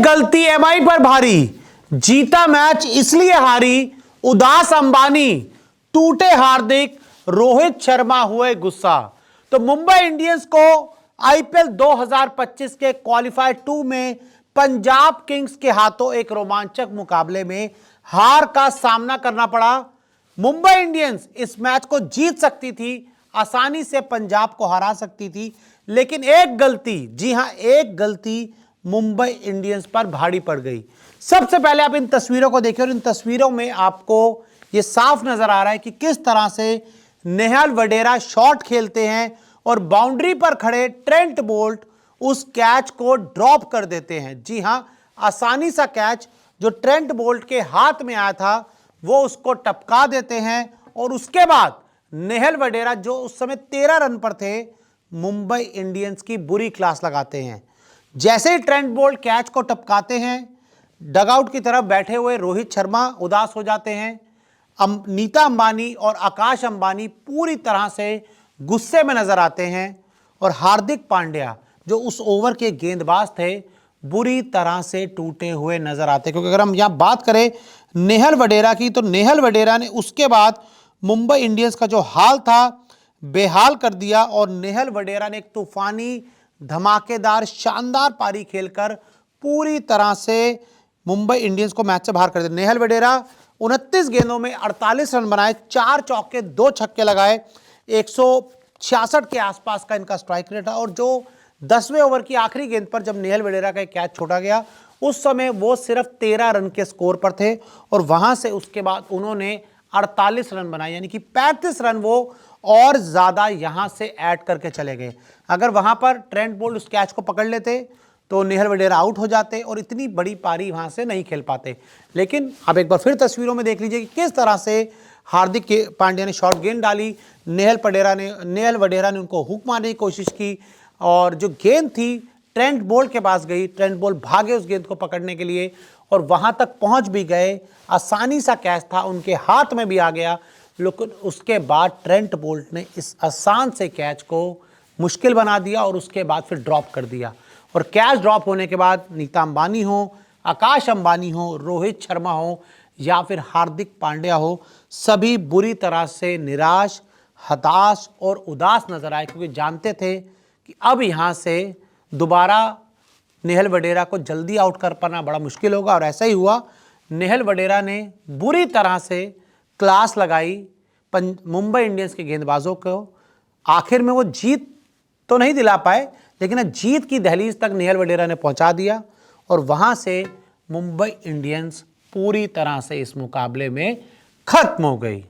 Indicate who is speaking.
Speaker 1: एक गलती एमआई पर भारी, जीता मैच इसलिए हारी, उदास अंबानी, टूटे हार्दिक, रोहित शर्मा हुए गुस्सा। तो मुंबई इंडियंस को आईपीएल 2025 के क्वालिफायर 2 में पंजाब किंग्स के हाथों एक रोमांचक मुकाबले में हार का सामना करना पड़ा। मुंबई इंडियंस इस मैच को जीत सकती थी, आसानी से पंजाब को हरा सकती थी, लेकिन एक गलती, जी हां एक गलती मुंबई इंडियंस पर भारी पड़ गई। सबसे पहले आप इन तस्वीरों को देखिए और इन तस्वीरों में आपको यह साफ नजर आ रहा है कि किस तरह से नेहल वडेरा शॉट खेलते हैं और बाउंड्री पर खड़े ट्रेंट बोल्ट उस कैच को ड्रॉप कर देते हैं। जी हां, आसानी सा कैच जो ट्रेंट बोल्ट के हाथ में आया था वो उसको टपका देते हैं और उसके बाद नेहल वडेरा जो उस समय 13 रन पर थे, मुंबई इंडियंस की बुरी क्लास लगाते हैं। जैसे ही ट्रेंट बोल्ट कैच को टपकाते हैं, डगआउट की तरफ बैठे हुए रोहित शर्मा उदास हो जाते हैं। नीता अंबानी और आकाश अंबानी पूरी तरह से गुस्से में नजर आते हैं और हार्दिक पांड्या जो उस ओवर के गेंदबाज थे बुरी तरह से टूटे हुए नजर आते। क्योंकि अगर हम यहां बात करें नेहल वडेरा की, तो नेहल वडेरा ने उसके बाद मुंबई इंडियंस का जो हाल था बेहाल कर दिया और नेहल वडेरा ने एक तूफानी धमाकेदार शानदार पारी खेलकर पूरी तरह से मुंबई इंडियंस को मैच से बाहर कर दिया। नेहल वडेरा 29 गेंदों में 48 रन बनाए, 4 चौके 2 छक्के लगाए, 166 के आसपास का इनका स्ट्राइक रेट है। और जो 10वें ओवर की आखिरी गेंद पर जब नेहल वडेरा का एक कैच छोड़ा गया, उस समय वो सिर्फ 13 रन के स्कोर पर थे और वहां से उसके बाद उन्होंने 48 रन बनाए, यानी कि 35 रन वो और ज्यादा यहां से ऐड करके चले गए। अगर वहां पर ट्रेंट बोल्ट उस कैच को पकड़ लेते तो नेहल वडेरा आउट हो जाते और इतनी बड़ी पारी वहां से नहीं खेल पाते। लेकिन अब एक बार फिर तस्वीरों में देख लीजिए कि किस तरह से हार्दिक पांड्या ने शॉर्ट गेंद डाली, नेहल वडेरा ने उनको हुक मारने की कोशिश की और जो गेंद थी ट्रेंट बोल्ट के पास गई, ट्रेंट बोल्ट भागे उस गेंद को पकड़ने के लिए और वहां तक पहुंच भी गए। आसानी सा कैच था, उनके हाथ में भी आ गया, लेकिन उसके बाद ट्रेंट बोल्ट ने इस आसान से कैच को मुश्किल बना दिया और उसके बाद फिर ड्रॉप कर दिया। और कैच ड्रॉप होने के बाद नीता अंबानी हो, आकाश अंबानी हो, रोहित शर्मा हो या फिर हार्दिक पांड्या हो, सभी बुरी तरह से निराश, हताश और उदास नजर आए, क्योंकि जानते थे कि अब यहाँ से दोबारा नेहल वडेरा को जल्दी आउट कर पाना बड़ा मुश्किल होगा। और ऐसा ही हुआ, नेहल वडेरा ने बुरी तरह से क्लास लगाई मुंबई इंडियंस के गेंदबाजों को। आखिर में वो जीत तो नहीं दिला पाए, लेकिन जीत की दहलीज तक नेहल वडेरा ने पहुंचा दिया और वहां से मुंबई इंडियंस पूरी तरह से इस मुकाबले में खत्म हो गई।